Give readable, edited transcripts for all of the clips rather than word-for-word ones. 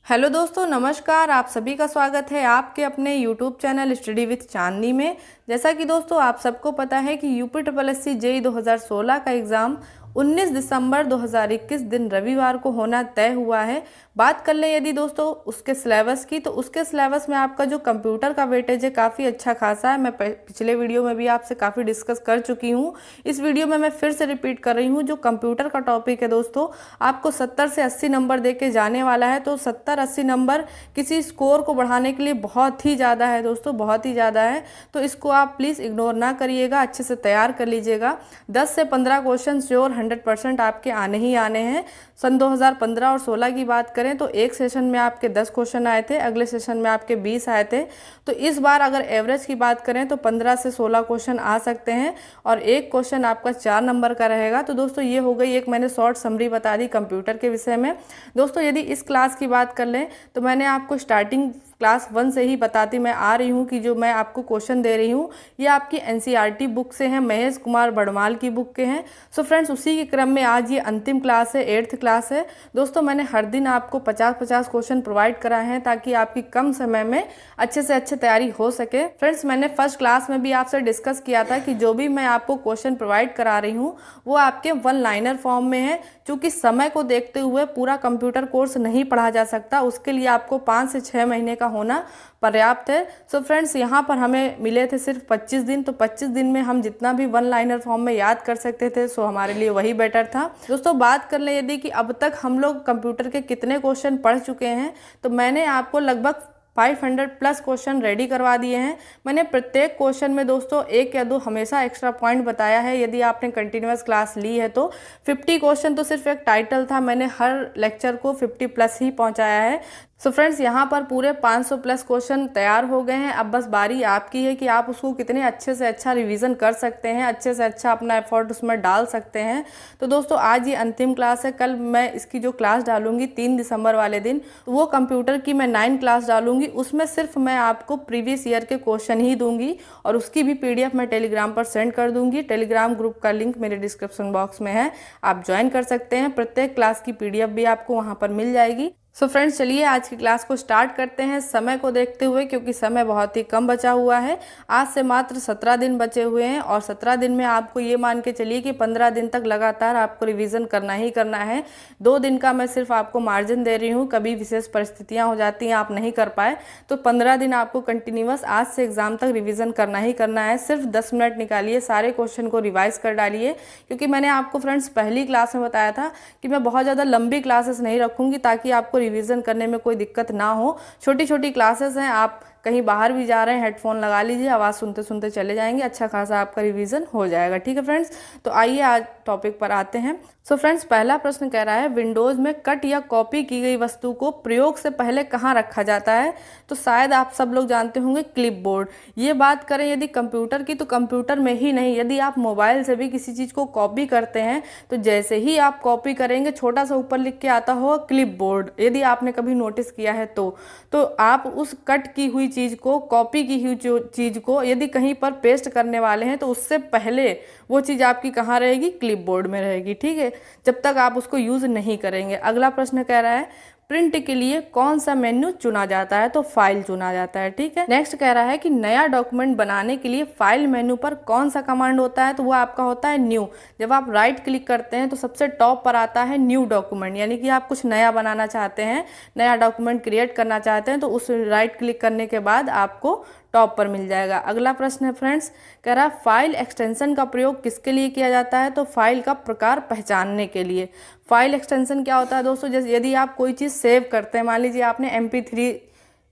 Hello दोस्तों, नमस्कार। आप सभी का स्वागत है आपके अपने YouTube channel study with Chandni में। जैसा कि दोस्तों आप सबको पता है कि UP triple S C JE 2016 का एग्ज़ाम 19 दिसंबर 2021 दिन रविवार को होना तय हुआ है। बात कर लें यदि दोस्तों उसके सिलेबस की, तो उसके सिलेबस में आपका जो कंप्यूटर का वेटेज है काफ़ी अच्छा खासा है। मैं पिछले वीडियो में भी आपसे काफ़ी डिस्कस कर चुकी हूँ। इस वीडियो में मैं फिर से रिपीट कर रही हूँ। जो कंप्यूटर का टॉपिक है दोस्तों, आपको 70 से 80 नंबर दे के जाने वाला है। तो 70-80 नंबर किसी स्कोर को बढ़ाने के लिए बहुत ही ज़्यादा है दोस्तों, बहुत ही ज़्यादा है। तो इसको आप प्लीज़ इग्नोर ना करिएगा, अच्छे से तैयार कर लीजिएगा। 10 से 15 क्वेश्चन श्योर 100% आपके आने ही आने हैं। सन 2015 और 16 की बात करें तो एक सेशन में आपके 10 क्वेश्चन आए थे, अगले सेशन में आपके 20 आए थे। तो इस बार अगर एवरेज की बात करें तो 15 से 16 क्वेश्चन आ सकते हैं और एक क्वेश्चन आपका 4 नंबर का रहेगा। तो दोस्तों ये हो गई एक मैंने शॉर्ट समरी बता दी कंप्यूटर के विषय में। दोस्तों यदि इस क्लास की बात कर लें तो मैंने आपको स्टार्टिंग क्लास 1 से ही बताती मैं आ रही हूँ कि जो मैं आपको क्वेश्चन दे रही हूँ ये आपकी एनसीईआरटी बुक से हैं, महेश कुमार बड़माल की बुक के हैं। सो फ्रेंड्स, उसी के क्रम में आज ये अंतिम क्लास है, 8th क्लास है। दोस्तों मैंने हर दिन आपको 50-50 क्वेश्चन प्रोवाइड कराए हैं ताकि आपकी कम समय में अच्छे से अच्छे तैयारी हो सके। फ्रेंड्स, मैंने फर्स्ट क्लास में भी आपसे डिस्कस किया था कि जो भी मैं आपको क्वेश्चन प्रोवाइड करा रही हूँ वो आपके 1 लाइनर फॉर्म में है। चूँकि समय को देखते हुए पूरा कंप्यूटर कोर्स नहीं पढ़ा जा सकता, उसके लिए आपको 5 से 6 महीने का होना पर्याप्त है। सो फ्रेंड्स, यहाँ पर हमें मिले थे सिर्फ 25 दिन। तो 25 दिन में हम जितना भी 1 लाइनर फॉर्म में याद कर सकते थे सो हमारे लिए वही बेटर था। दोस्तों बात कर लें यदि कि अब तक हम लोग कंप्यूटर के कितने क्वेश्चन पढ़ चुके हैं, तो मैंने आपको लगभग 500 प्लस क्वेश्चन रेडी करवा दिए हैं। मैंने प्रत्येक क्वेश्चन में दोस्तों 1 या 2 हमेशा एक्स्ट्रा पॉइंट बताया है। यदि आपने कंटिन्यूअस क्लास ली है तो 50 क्वेश्चन तो सिर्फ एक टाइटल था, मैंने हर लेक्चर को 50 प्लस ही पहुंचाया है। सो फ्रेंड्स, यहाँ पर पूरे 500 प्लस क्वेश्चन तैयार हो गए हैं। अब बस बारी आपकी है कि आप उसको कितने अच्छे से अच्छा रिवीजन कर सकते हैं, अच्छे से अच्छा अपना एफर्ट उसमें डाल सकते हैं। तो दोस्तों आज ये अंतिम क्लास है। कल मैं इसकी जो क्लास डालूंगी 3 दिसंबर वाले दिन, तो वो कंप्यूटर की मैं 9 क्लास डालूंगी। उसमें सिर्फ मैं आपको प्रीवियस ईयर के क्वेश्चन ही दूंगी और उसकी भी PDF मैं टेलीग्राम पर सेंड कर दूंगी। टेलीग्राम ग्रुप का लिंक मेरे डिस्क्रिप्शन बॉक्स में है, आप ज्वाइन कर सकते हैं। प्रत्येक क्लास की PDF भी आपको वहाँ पर मिल जाएगी। सो फ्रेंड्स, चलिए आज की क्लास को स्टार्ट करते हैं समय को देखते हुए, क्योंकि समय बहुत ही कम बचा हुआ है। आज से मात्र 17 दिन बचे हुए हैं और 17 दिन में आपको ये मान के चलिए कि 15 दिन तक लगातार आपको रिवीजन करना ही करना है। 2 दिन का मैं सिर्फ आपको मार्जिन दे रही हूँ, कभी विशेष परिस्थितियाँ हो जाती हैं आप नहीं कर पाए तो 15 दिन आपको कंटिन्यूअस आज से एग्जाम तक रिविज़न करना ही करना है। सिर्फ 10 मिनट निकालिए, सारे क्वेश्चन को रिवाइज कर डालिए। क्योंकि मैंने आपको फ्रेंड्स पहली क्लास में बताया था कि मैं बहुत ज़्यादा लंबी क्लासेस नहीं रखूँगी ताकि आपको रिवीजन करने में कोई दिक्कत ना हो। छोटी छोटी क्लासेस हैं, आप कहीं बाहर भी जा रहे हैं हेडफोन लगा लीजिए, आवाज़ सुनते सुनते चले जाएंगे, अच्छा खासा आपका रिवीजन हो जाएगा। ठीक है फ्रेंड्स, तो आइए आज टॉपिक पर आते हैं। सो फ्रेंड्स, पहला प्रश्न कह रहा है विंडोज़ में कट या कॉपी की गई वस्तु को प्रयोग से पहले कहाँ रखा जाता है। तो शायद आप सब लोग जानते होंगे क्लिपबोर्ड। ये बात करें यदि कंप्यूटर की, तो कंप्यूटर में ही नहीं, यदि आप मोबाइल से भी किसी चीज़ को कॉपी करते हैं तो जैसे ही आप कॉपी करेंगे छोटा सा ऊपर लिख के आता होगा क्लिपबोर्ड, यदि आपने कभी नोटिस किया है तो आप उस कट की हुई चीज़ को, कॉपी की हुई चीज़ को यदि कहीं पर पेस्ट करने वाले हैं तो उससे पहले वो चीज़ आपकी कहाँ रहेगी, क्लिपबोर्ड में रहेगी। ठीक है, जब तक आप उसको यूज़ नहीं करेंगे। अगला प्रश्न कह रहा है प्रिंट के लिए कौन सा मेन्यू चुना जाता है। तो फाइल चुना जाता है। ठीक है, नेक्स्ट कह रहा है कि नया डॉक्यूमेंट बनाने के लिए फाइल मेन्यू पर कौन सा कमांड होता है। तो वो आपका होता है न्यू। जब आप राइट क्लिक करते हैं तो सबसे टॉप पर आता है न्यू डॉक्यूमेंट, यानी कि आप कुछ नया बनाना चाहते हैं, नया डॉक्यूमेंट क्रिएट करना चाहते हैं तो उस राइट क्लिक करने के बाद आपको टॉप पर मिल जाएगा। अगला प्रश्न है फ्रेंड्स, कह रहा है फाइल एक्सटेंशन का प्रयोग किसके लिए किया जाता है। तो फाइल का प्रकार पहचानने के लिए। फाइल एक्सटेंशन क्या होता है दोस्तों, जैसे यदि आप कोई चीज़ सेव करते हैं, मान लीजिए आपने MP3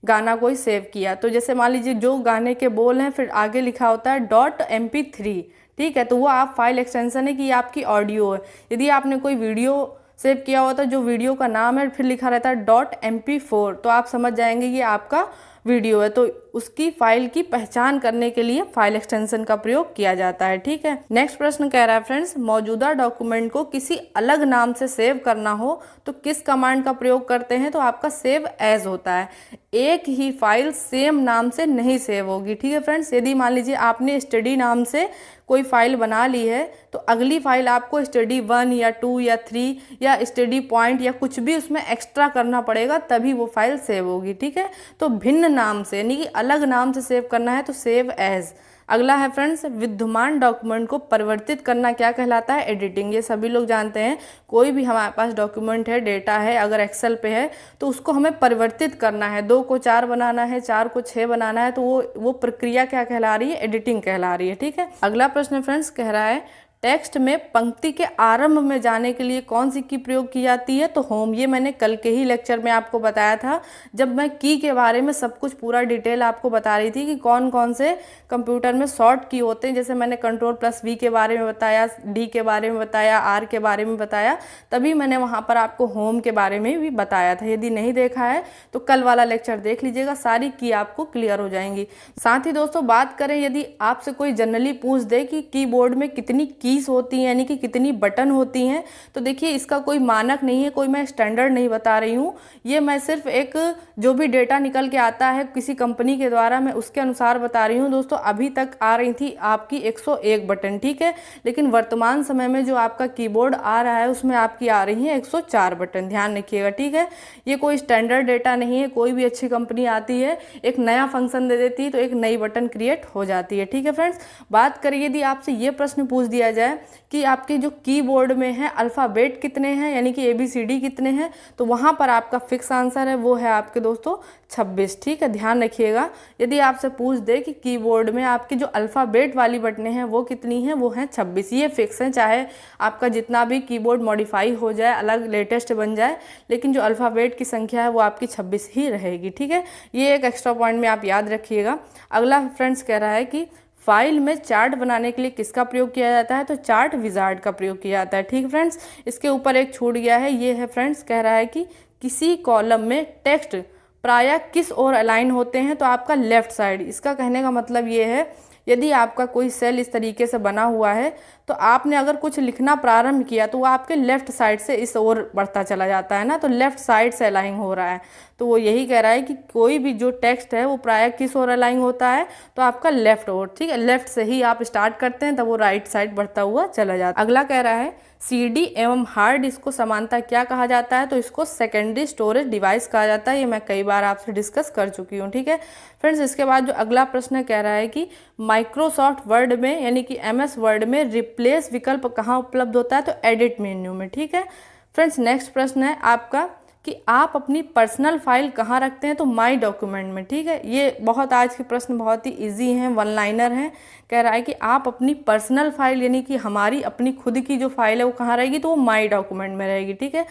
गाना कोई सेव किया, तो जैसे मान लीजिए जो गाने के बोल हैं फिर आगे लिखा होता है .mp3। ठीक है, तो वो आप फाइल एक्सटेंशन है कि ये आपकी ऑडियो है। यदि आपने कोई वीडियो सेव किया होता है, जो वीडियो का नाम है फिर लिखा रहता है .mp4, तो आप समझ जाएंगे ये आपका वीडियो है, तो उसकी फाइल की पहचान करने के लिए फाइल एक्सटेंशन का प्रयोग किया जाता है। ठीक है। नेक्स्ट प्रश्न कह रहा है फ्रेंड्स, मौजूदा डॉक्यूमेंट को किसी अलग नाम से सेव करना हो तो किस कमांड का प्रयोग करते हैं? तो आपका सेव एज होता है। एक ही फाइल सेम नाम से नहीं सेव होगी। ठीक है फ्रेंड्स, यदि मान लीजिए आपने स्टडी नाम से कोई फाइल बना ली है तो अगली फाइल आपको स्टडी 1 या 2 या 3 या स्टडी पॉइंट या कुछ भी उसमें एक्स्ट्रा करना पड़ेगा, तभी वो फाइल सेव होगी। ठीक है, तो भिन्न नाम से यानी कि अलग नाम से सेव करना है तो सेव एज। अगला है फ्रेंड्स, विद्यमान डॉक्यूमेंट को परिवर्तित करना क्या कहलाता है? एडिटिंग। ये सभी लोग जानते हैं, कोई भी हमारे पास डॉक्यूमेंट है, डेटा है, अगर एक्सेल पे है तो उसको हमें परिवर्तित करना है, 2 को 4 बनाना है, 4 को 6 बनाना है, तो वो प्रक्रिया क्या कहला रही है? एडिटिंग कहला रही है। ठीक है। अगला प्रश्न फ्रेंड्स कह रहा है, टेक्स्ट में पंक्ति के आरंभ में जाने के लिए कौन सी की प्रयोग की जाती है? तो होम। ये मैंने कल के ही लेक्चर में आपको बताया था, जब मैं की के बारे में सब कुछ पूरा डिटेल आपको बता रही थी कि कौन कौन से कंप्यूटर में शॉर्ट की होते हैं। जैसे मैंने Ctrl+V के बारे में बताया, डी के बारे में बताया, आर के बारे में बताया, तभी मैंने वहाँ पर आपको होम के बारे में भी बताया था। यदि नहीं देखा है तो कल वाला लेक्चर देख लीजिएगा, सारी की आपको क्लियर हो जाएंगी। साथ ही दोस्तों बात करें, यदि आपसे कोई जनरली पूछ दे कि कीबोर्ड में कितनी कीज होती हैं, यानी कि कितनी बटन होती हैं, तो देखिए इसका कोई मानक नहीं है, कोई मैं स्टैंडर्ड नहीं बता रही हूँ। ये मैं सिर्फ एक जो भी डेटा निकल के आता है किसी कंपनी के द्वारा, मैं उसके अनुसार बता रही हूँ। दोस्तों अभी तक आ रही थी आपकी 101 बटन। ठीक है, लेकिन वर्तमान समय में जो आपका कीबोर्ड आ रहा है उसमें आपकी आ रही है 104 बटन। ध्यान रखिएगा। ठीक है, ये कोई स्टैंडर्ड डेटा नहीं है। कोई भी अच्छी कंपनी आती है, एक नया फंक्शन दे देती है तो एक नई बटन क्रिएट हो जाती है। ठीक है फ्रेंड्स, बात करिए यदि आपसे ये प्रश्न पूछ दिया जाए कि आपके जो कीबोर्ड में है अल्फ़ाबेट कितने हैं, यानी कि ABCD कितने हैं, तो वहाँ पर आपका फिक्स आंसर है, वो है आपके दोस्तों 26। ठीक है, ध्यान रखिएगा। यदि आपसे पूछ दे कि कीबोर्ड में आपकी जो अल्फ़ाबेट वाली बटनें हैं वो कितनी हैं, वो हैं 26। ये फिक्स है, चाहे आपका जितना भी कीबोर्ड मॉडिफाई हो जाए, अलग लेटेस्ट बन जाए, लेकिन जो अल्फ़ाबेट की संख्या है वो आपकी 26 ही रहेगी। ठीक है, ये एक एक्स्ट्रा पॉइंट में आप याद रखिएगा। अगला फ्रेंड्स कह रहा है कि फाइल में चार्ट बनाने के लिए किसका प्रयोग किया जाता है? तो चार्ट विजार्ड का प्रयोग किया जाता है। ठीक फ्रेंड्स, इसके ऊपर एक छूट गया है, ये है फ्रेंड्स, कह रहा है कि किसी कॉलम में टेक्स्ट प्रायः किस ओर अलाइन होते हैं? तो आपका लेफ्ट साइड। इसका कहने का मतलब ये है, यदि आपका कोई सेल इस तरीके से बना हुआ है तो आपने अगर कुछ लिखना प्रारंभ किया तो वो आपके लेफ्ट साइड से इस ओर बढ़ता चला जाता है ना, तो लेफ्ट साइड से अलाइन हो रहा है। तो वो यही कह रहा है कि कोई भी जो टेक्स्ट है वो प्रायः किस ओर अलाइन होता है? तो आपका लेफ्ट ओर। ठीक है, लेफ्ट से ही आप स्टार्ट करते हैं तब वो राइट साइड बढ़ता हुआ चला जाता है। अगला कह रहा है CD एवं हार्ड डिस्क को समानता क्या कहा जाता है? तो इसको सेकेंडरी स्टोरेज डिवाइस कहा जाता है। ये मैं कई बार आपसे डिस्कस कर चुकी हूँ। ठीक है फ्रेंड्स, इसके बाद जो अगला प्रश्न कह रहा है कि माइक्रोसॉफ्ट वर्ड में यानी कि MS वर्ड में रिप्लेस विकल्प कहाँ उपलब्ध होता है? तो एडिट मेन्यू में। ठीक है फ्रेंड्स, नेक्स्ट प्रश्न है आपका कि आप अपनी पर्सनल फाइल कहाँ रखते हैं? तो माई डॉक्यूमेंट में। ठीक है, ये बहुत आज के प्रश्न बहुत ही इजी हैं, वन लाइनर हैं। कह रहा है कि आप अपनी पर्सनल फाइल यानी कि हमारी अपनी खुद की जो फाइल है वो कहाँ रहेगी? तो वो माई डॉक्यूमेंट में रहेगी। ठीक है,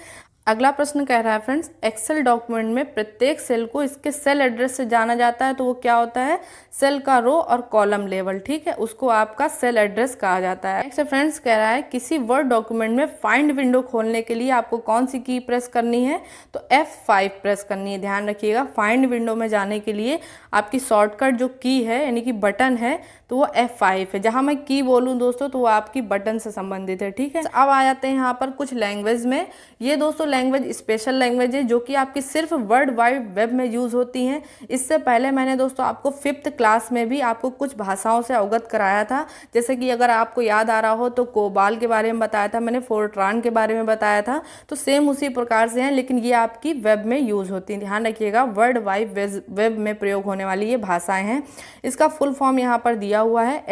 अगला प्रश्न कह रहा है फ्रेंड्स, एक्सेल डॉक्यूमेंट में प्रत्येक सेल को इसके सेल एड्रेस से जाना जाता है, तो वो क्या होता है? सेल का रो और कॉलम लेवल। ठीक है, उसको आपका सेल एड्रेस कहा जाता है। नेक्स्ट फ्रेंड्स कह रहा है किसी वर्ड डॉक्यूमेंट में फाइंड विंडो खोलने के लिए आपको कौन सी की प्रेस करनी है? तो F5 प्रेस करनी है। ध्यान रखिएगा, फाइंड विंडो में जाने के लिए आपकी शॉर्टकट जो की है यानी कि बटन है तो वो F5 है। जहाँ मैं की बोलूँ दोस्तों तो वो आपकी बटन से संबंधित है। ठीक है, अब आ जाते हैं यहाँ पर कुछ लैंग्वेज में। ये दोस्तों लैंग्वेज स्पेशल लैंग्वेज है जो कि आपकी सिर्फ वर्ल्ड वाइड वेब में यूज़ होती हैं। इससे पहले मैंने दोस्तों आपको 5th क्लास में भी आपको कुछ भाषाओं से अवगत कराया था। जैसे कि अगर आपको याद आ रहा हो तो कोबाल के बारे में बताया था मैंने, फोर्ट्रान के बारे में बताया था, तो सेम उसी प्रकार से हैं, लेकिन ये आपकी वेब में यूज़ होती हैं। ध्यान रखिएगा, वर्ल्ड वाइड वेब में प्रयोग होने वाली ये भाषाएँ हैं। इसका फुल फॉर्म यहाँ पर दिया हुआ है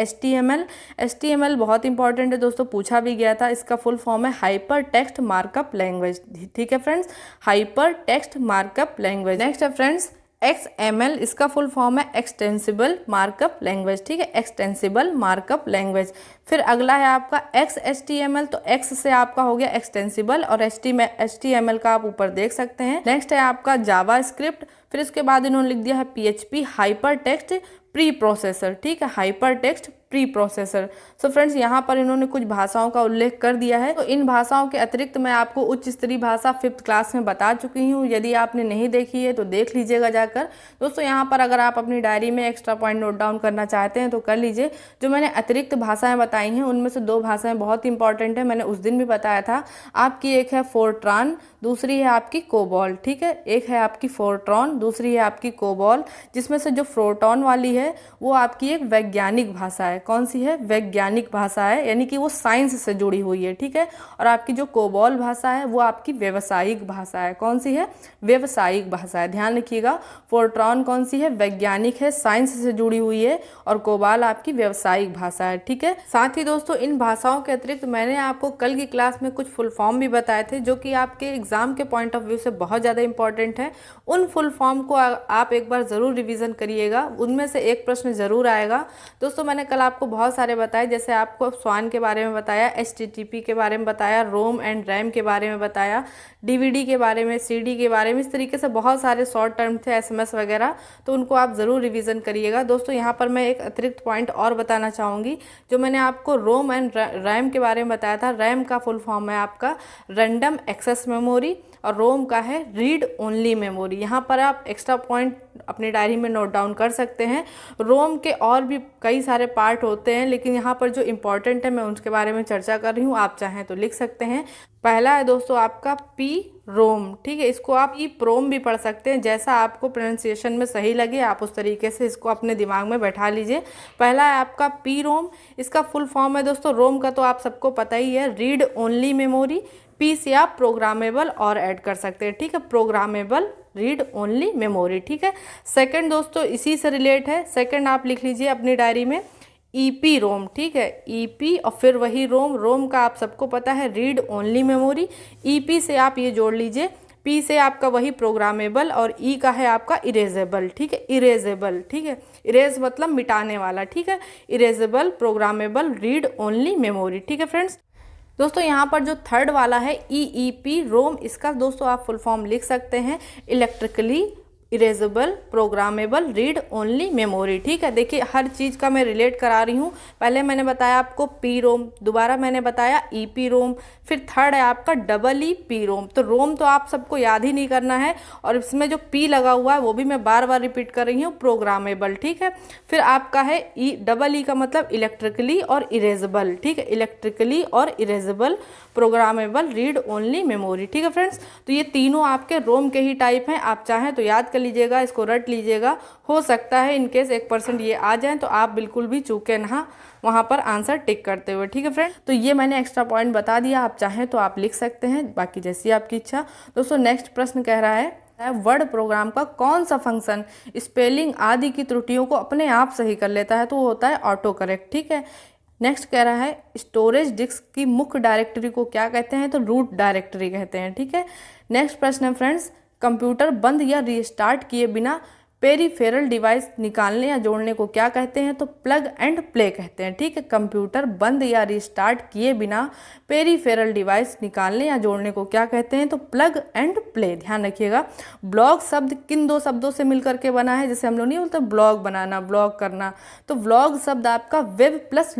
HTML बहुत इंपॉर्टेंट है दोस्तों, पूछा भी गया था। इसका फुल फॉर्म है हाइपर टेक्स्ट मार्कअप लैंग्वेज। ठीक है friends, hyper text markup language. Next है फ्रेंड्स XML, इसका फुल फॉर्म है एक्सटेंसिबल मार्कअप लैंग्वेज। ठीक है, एक्सटेंसिबल मार्कअप लैंग्वेज। फिर अगला है आपका XHTML, तो X से आपका हो गया एक्सटेंसिबल और HTML का आप ऊपर देख सकते हैं। नेक्स्ट है आपका जावास्क्रिप्ट, फिर इसके बाद इन्होंने लिख दिया है PHP hyper text pre processor. ठीक है, hyper text pre processor. So friends, यहाँ पर इन्होंने कुछ भाषाओं का उल्लेख कर दिया है। तो इन भाषाओं के अतिरिक्त मैं आपको उच्च स्तरीय भाषा 5th क्लास में बता चुकी हूँ। यदि आपने नहीं देखी है तो देख लीजिएगा जाकर। दोस्तों, यहाँ पर अगर आप अपनी डायरी में एक्स्ट्रा पॉइंट नोट डाउन करना चाहते हैं तो कर लीजिए। जो मैंने अतिरिक्त भाषाएं बताई हैं उनमें से 2 भाषाएं बहुत इंपॉर्टेंट है, मैंने उस दिन भी बताया था आपकी। एक है फोर्ट्रान, दूसरी है आपकी कोबॉल। ठीक है, एक है आपकी फोर्ट्रॉन, दूसरी है आपकी कोबॉल, जिसमें से जो फोर्ट्रॉन वाली है वो आपकी एक वैज्ञानिक भाषा है। कौन सी है? वैज्ञानिक भाषा है, यानी कि वो साइंस से जुड़ी हुई है। ठीक है, और आपकी जो कोबॉल भाषा है वो आपकी व्यावसायिक भाषा है। कौन सी है? व्यावसायिक भाषा है। ध्यान रखिएगा, फोर्ट्रॉन कौन सी है? वैज्ञानिक है, साइंस से जुड़ी हुई है, और कोबाल आपकी व्यावसायिक भाषा है। ठीक है, साथ ही दोस्तों इन भाषाओं के अतिरिक्त मैंने आपको कल की क्लास में कुछ फुल फॉर्म भी बताए थे जो कि आपके एग्जाम के पॉइंट ऑफ व्यू से बहुत ज़्यादा इंपॉर्टेंट है। उन फुल फॉर्म को आप एक बार ज़रूर रिवीजन करिएगा, उनमें से एक प्रश्न ज़रूर आएगा। दोस्तों, मैंने कल आपको बहुत सारे बताए, जैसे आपको स्वान के बारे में बताया, HTTP के बारे में बताया, रोम एंड रैम के बारे में बताया, DVD के बारे में, CD के बारे में। इस तरीके से बहुत सारे शॉर्ट टर्म थे, SMS वगैरह, तो उनको आप ज़रूर रिवीजन करिएगा। दोस्तों, यहाँ पर मैं एक अतिरिक्त पॉइंट और बताना चाहूँगी। जो मैंने आपको रोम एंड रैम के बारे में बताया था, रैम का फुल फॉर्म है आपका रैंडम एक्सेस मेमोरी, और रोम का है रीड ओनली मेमोरी। यहाँ पर आप एक्स्ट्रा पॉइंट अपनी डायरी में नोट डाउन कर सकते हैं। रोम के और भी कई सारे पार्ट होते हैं, लेकिन यहाँ पर जो इम्पोर्टेंट है मैं उसके बारे में चर्चा कर रही हूँ, आप चाहें तो लिख सकते हैं। पहला है दोस्तों आपका पी रोम। ठीक है, इसको आप ई प्रोम भी पढ़ सकते हैं, जैसा आपको प्रोनाउंसिएशन में सही लगे आप उस तरीके से इसको अपने दिमाग में बैठा लीजिए। पहला है आपका पी रोम, इसका फुल फॉर्म है दोस्तों, रोम का तो आप सबको पता ही है, रीड ओनली मेमोरी। पी से आप प्रोग्रामेबल और ऐड कर सकते हैं। ठीक है, प्रोग्रामेबल रीड ओनली मेमोरी। ठीक है, सेकंड दोस्तों इसी से रिलेट है, सेकंड आप लिख लीजिए अपनी डायरी में EP रोम। ठीक है, EP और फिर वही रोम। रोम का आप सबको पता है रीड ओनली मेमोरी, EP से आप ये जोड़ लीजिए, P से आपका वही प्रोग्रामेबल, और E का है आपका इरेजेबल। ठीक है, इरेजेबल। ठीक है, इरेज मतलब मिटाने वाला। ठीक है, erasable, programmable, read only memory. ठीक है फ्रेंड्स, दोस्तों यहाँ पर जो थर्ड वाला है EEP रोम, इसका दोस्तों आप फुल फॉर्म लिख सकते हैं electrically erasable programmable read only memory. ठीक है, देखिए हर चीज़ का मैं रिलेट करा रही हूँ। पहले मैंने बताया आपको पी रोम, दोबारा मैंने बताया EP रोम, फिर थर्ड है आपका EEP रोम। तो रोम तो आप सबको याद ही नहीं करना है, और इसमें जो P लगा हुआ है वो भी मैं बार बार रिपीट कर रही हूँ, प्रोग्रामेबल। ठीक है, फिर आपका है EE का मतलब इलेक्ट्रिकली और इरेजेबल। ठीक है, इलेक्ट्रिकली और erasable, programmable, read only memory. ठीक है फ्रेंड्स, तो ये तीनों आपके रोम के ही टाइप हैं। आप चाहें तो याद कर लीजिएगा, इसको रट लीजिएगा। हो सकता है इनकेस 1% ये आ जाए तो आप बिल्कुल भी चूके ना वहाँ पर आंसर टिक करते हुए। ठीक है फ्रेंड, तो ये मैंने एक्स्ट्रा पॉइंट बता दिया, आप चाहें तो आप लिख सकते हैं, बाकी जैसी आपकी इच्छा। दोस्तों नेक्स्ट प्रश्न कह रहा है वर्ड प्रोग्राम का कौन सा फंक्शन स्पेलिंग आदि की त्रुटियों को अपने आप सही कर लेता है? तो वो होता है ऑटो करेक्ट। ठीक है, नेक्स्ट कह रहा है स्टोरेज डिस्क की मुख्य डायरेक्टरी को क्या कहते हैं? तो रूट डायरेक्टरी कहते हैं। ठीक है, नेक्स्ट प्रश्न है फ्रेंड्स, कंप्यूटर बंद या रीस्टार्ट किए बिना पेरीफेरल डिवाइस निकालने या जोड़ने को क्या कहते हैं? तो प्लग एंड प्ले कहते हैं। ठीक है, कंप्यूटर बंद या रिस्टार्ट किए बिना पेरीफेरल डिवाइस निकालने या जोड़ने को क्या कहते हैं? तो प्लग एंड प्ले। ध्यान रखिएगा, ब्लॉग शब्द किन 2 शब्दों से मिलकर के बना है? जैसे हम लोग नहीं बोलते ब्लॉग बनाना, ब्लॉग करना, तो व्लॉग शब्द आपका वेब प्लस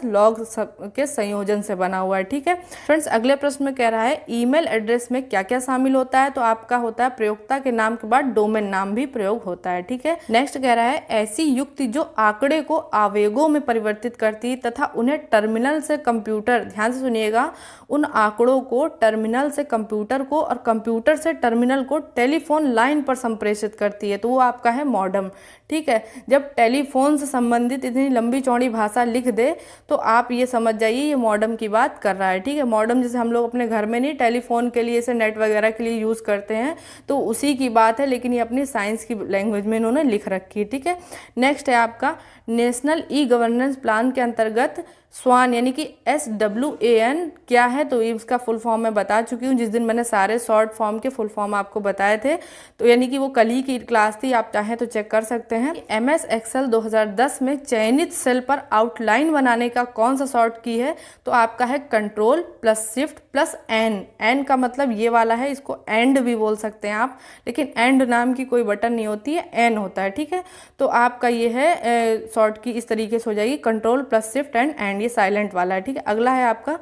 लॉग के संयोजन से बना हुआ है। ठीक है फ्रेंड्स, अगले प्रश्न में कह रहा है ईमेल एड्रेस में क्या क्या शामिल होता है? तो आपका होता है प्रयोक्ता के नाम के बाद डोमेन नाम भी प्रयोग होता है। ठीक है, नेक्स्ट कह रहा है ऐसी युक्ति जो आंकड़े को आवेगों में परिवर्तित करती तथा उन्हें टर्मिनल से कंप्यूटर, ध्यान से सुनिएगा, उन आंकड़ों को टर्मिनल से कंप्यूटर को और कंप्यूटर से टर्मिनल को टेलीफोन लाइन पर संप्रेषित करती है, तो वो आपका है मॉडम। ठीक है, जब टेलीफोन से संबंधित इतनी लंबी चौड़ी भाषा लिख दे तो आप ये समझ जाइए ये मॉडम की बात कर रहा है। ठीक है, मॉडम जैसे हम लोग अपने घर में नहीं टेलीफोन के लिए इसे नेट वगैरह के लिए यूज़ करते हैं, तो उसी की बात है, लेकिन ये अपनी साइंस की लैंग्वेज में इन्होंने लिख रखी है। ठीक है, नेक्स्ट है आपका नेशनल ई गवर्नेंस प्लान के अंतर्गत स्वान यानी कि SWAN क्या है, तो ये इसका फुल फॉर्म मैं बता चुकी हूँ जिस दिन मैंने सारे शॉर्ट फॉर्म के फुल फॉर्म आपको बताए थे। तो यानी कि वो कल ही की क्लास थी, आप चाहें तो चेक कर सकते हैं। MS Excel 2010 में चयनित सेल पर आउटलाइन बनाने का कौन सा शॉर्ट की है, तो आपका है Ctrl+Shift+N। N का मतलब ये वाला है, इसको एंड भी बोल सकते हैं आप, लेकिन एंड नाम की कोई बटन नहीं होती है, N होता है, ठीक है। तो आपका ये है शॉर्ट की इस तरीके से हो जाएगी, Ctrl+Shift+N, ये साइलेंट वाला है, ठीक है। अगला है आपका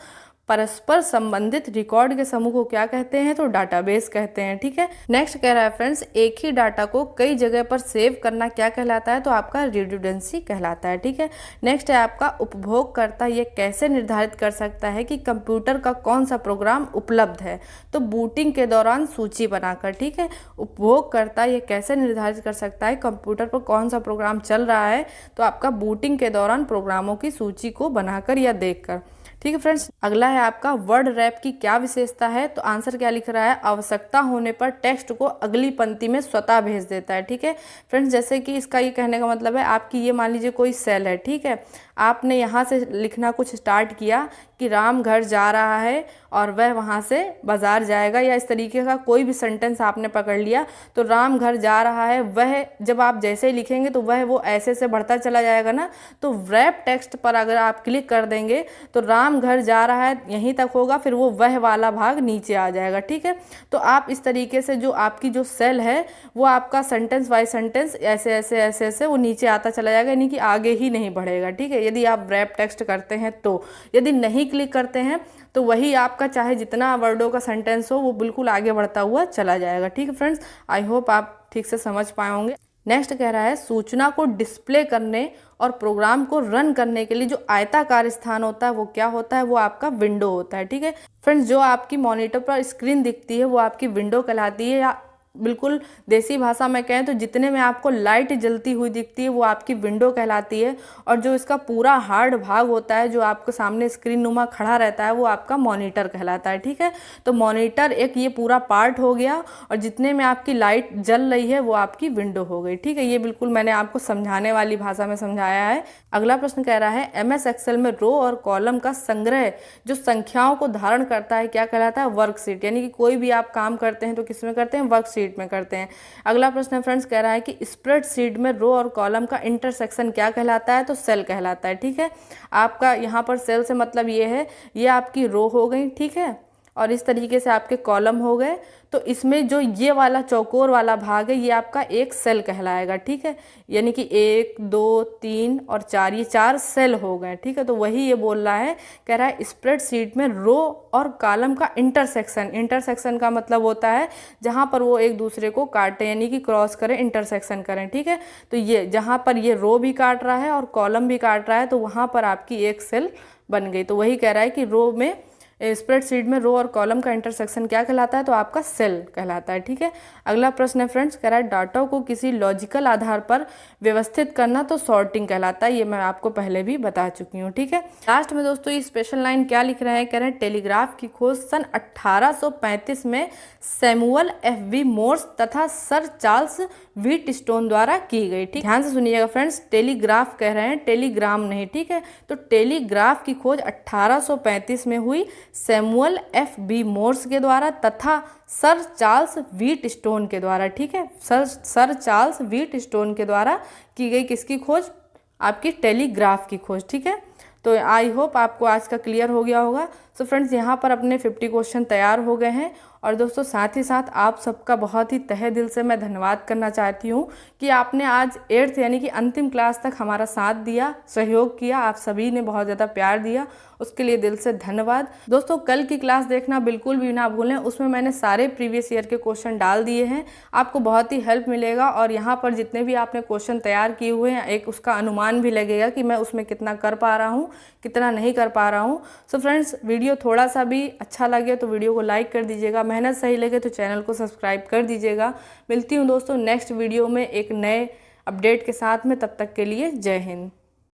परस्पर संबंधित रिकॉर्ड के समूह को क्या कहते हैं, तो डाटाबेस कहते हैं, ठीक है। नेक्स्ट कह रहा है फ्रेंड्स, एक ही डाटा को कई जगह पर सेव करना क्या कहलाता है, तो आपका रिडंडेंसी कहलाता है, ठीक है। नेक्स्ट है आपका उपभोगकर्ता ये कैसे निर्धारित कर सकता है कि कंप्यूटर का कौन सा प्रोग्राम उपलब्ध है, तो बूटिंग के दौरान सूची बनाकर, ठीक है। उपभोगकर्ता ये कैसे निर्धारित कर सकता है कंप्यूटर पर कौन सा प्रोग्राम चल रहा है, तो आपका बूटिंग के दौरान प्रोग्रामों की सूची को बनाकर या देखकर, ठीक है फ्रेंड्स। अगला है आपका वर्ड रैप की क्या विशेषता है, तो आंसर क्या लिख रहा है, आवश्यकता होने पर टेक्स्ट को अगली पंक्ति में स्वतः भेज देता है, ठीक है फ्रेंड्स। जैसे कि इसका ये कहने का मतलब है, आपकी ये मान लीजिए कोई सेल है, ठीक है, आपने यहाँ से लिखना कुछ स्टार्ट किया कि राम घर जा रहा है और वह वहाँ से बाजार जाएगा, या इस तरीके का कोई भी सेंटेंस आपने पकड़ लिया, तो राम घर जा रहा है, वह जब आप जैसे ही लिखेंगे तो वह वो ऐसे से बढ़ता चला जाएगा ना। तो रैप टेक्स्ट पर अगर आप क्लिक कर देंगे तो राम घर जा रहा है यहीं तक होगा, फिर वो वह वाला भाग नीचे आ जाएगा, ठीक है। तो आप इस तरीके से जो आपकी जो सेल है वो आपका सेंटेंस बाय सेंटेंस ऐसे ऐसे ऐसे ऐसे वो नीचे आता चला जाएगा, यानी कि आगे ही नहीं बढ़ेगा, ठीक है, यदि आप रैप टेक्स्ट करते हैं तो। यदि नहीं क्लिक करते हैं तो वही आपका चाहे जितना वर्डों का सेंटेंस हो वो बिल्कुल आगे बढ़ता हुआ चला जाएगा, ठीक है फ्रेंड्स। आई होप आप ठीक से समझ पाए होंगे। नेक्स्ट कह रहा है, सूचना को डिस्प्ले करने और प्रोग्राम को रन करने के लिए जो आयताकार स्थान होता है वो क्या होता है, वो आपका विंडो होता है, ठीक है फ्रेंड्स। जो आपकी मॉनिटर पर स्क्रीन दिखती है वो आपकी विंडो कहलाती है, या बिल्कुल देसी भाषा में कहें तो जितने में आपको लाइट जलती हुई दिखती है वो आपकी विंडो कहलाती है, और जो इसका पूरा हार्ड भाग होता है जो आपके सामने स्क्रीन नुमा खड़ा रहता है वो आपका मॉनिटर कहलाता है, ठीक है। तो मॉनिटर एक ये पूरा पार्ट हो गया, और जितने में आपकी लाइट जल रही है वो आपकी विंडो हो गई, ठीक है। ये बिल्कुल मैंने आपको समझाने वाली भाषा में समझाया है। अगला प्रश्न कह रहा है, MS एक्सेल में रो और कॉलम का संग्रह जो संख्याओं को धारण करता है क्या कहलाता है, वर्कशीट। यानी कि कोई भी आप काम करते हैं तो किस में करते हैं, वर्कशीट में करते हैं। अगला प्रश्न फ्रेंड्स कह रहा है कि स्प्रेडशीट में रो और कॉलम का इंटरसेक्शन क्या कहलाता है, तो सेल कहलाता है, ठीक है। आपका यहाँ पर सेल से मतलब ये है, ये आपकी रो हो गई, ठीक है, और इस तरीके से आपके कॉलम हो गए। तो इसमें जो ये वाला चौकोर वाला भाग है ये आपका एक सेल कहलाएगा, ठीक है। यानी कि 1 2 3 और 4 ये 4 सेल हो गए, ठीक है। तो वही ये बोल रहा है, कह रहा है स्प्रेडशीट में रो और कॉलम का इंटरसेक्शन। इंटरसेक्शन का मतलब होता है जहाँ पर वो एक दूसरे को काटें, यानी कि क्रॉस करें, इंटरसेक्शन करें, ठीक है। तो ये जहाँ पर ये रो भी काट रहा है और कॉलम भी काट रहा है तो वहाँ पर आपकी एक सेल बन गई। तो वही कह रहा है कि रो में स्प्रेडशीट में रो और कॉलम का इंटरसेक्शन क्या कहलाता है, तो आपका सेल कहलाता है, ठीक है। अगला प्रश्न है फ्रेंड्स, कह रहा है डाटा को किसी लॉजिकल आधार पर व्यवस्थित करना तो सॉर्टिंग कहलाता है। ये मैं आपको पहले भी बता चुकी हूँ, ठीक है। लास्ट में दोस्तों ये स्पेशल लाइन क्या लिख रहे हैं, कह रहे हैं टेलीग्राफ की खोज सन 1835 में सैमुअल FB मोर्स तथा सर चार्ल्स व्हीटस्टोन द्वारा की गई, ठीक। ध्यान से सुनिएगा फ्रेंड्स, टेलीग्राफ कह रहे हैं, टेलीग्राम नहीं, ठीक है। तो टेलीग्राफ की खोज 1835 में हुई सैमुअल FB मोर्स के द्वारा तथा सर चार्ल्स व्हीटस्टोन के द्वारा, ठीक है। सर चार्ल्स व्हीटस्टोन के द्वारा की गई किसकी खोज, आपकी टेलीग्राफ की खोज, ठीक है। तो आई होप आपको आज का क्लियर हो गया होगा। सो फ्रेंड्स यहाँ पर अपने 50 क्वेश्चन तैयार हो गए हैं। और दोस्तों साथ ही साथ आप सबका बहुत ही तहे दिल से मैं धन्यवाद करना चाहती हूँ कि आपने आज 8th यानी कि अंतिम क्लास तक हमारा साथ दिया, सहयोग किया, आप सभी ने बहुत ज़्यादा प्यार दिया, उसके लिए दिल से धन्यवाद। दोस्तों कल की क्लास देखना बिल्कुल भी ना भूलें, उसमें मैंने सारे प्रीवियस ईयर के क्वेश्चन डाल दिए हैं, आपको बहुत ही हेल्प मिलेगा। और यहाँ पर जितने भी आपने क्वेश्चन तैयार किए हुए हैं एक उसका अनुमान भी लगेगा कि मैं उसमें कितना कर पा रहा हूँ, कितना नहीं कर पा रहा हूँ। सो फ्रेंड्स वीडियो थोड़ा सा भी अच्छा लगे तो वीडियो को लाइक कर दीजिएगा, मेहनत सही लगे तो चैनल को सब्सक्राइब कर दीजिएगा। मिलती हूँ दोस्तों नेक्स्ट वीडियो में एक नए अपडेट के साथ में, तब तक के लिए जय हिंद।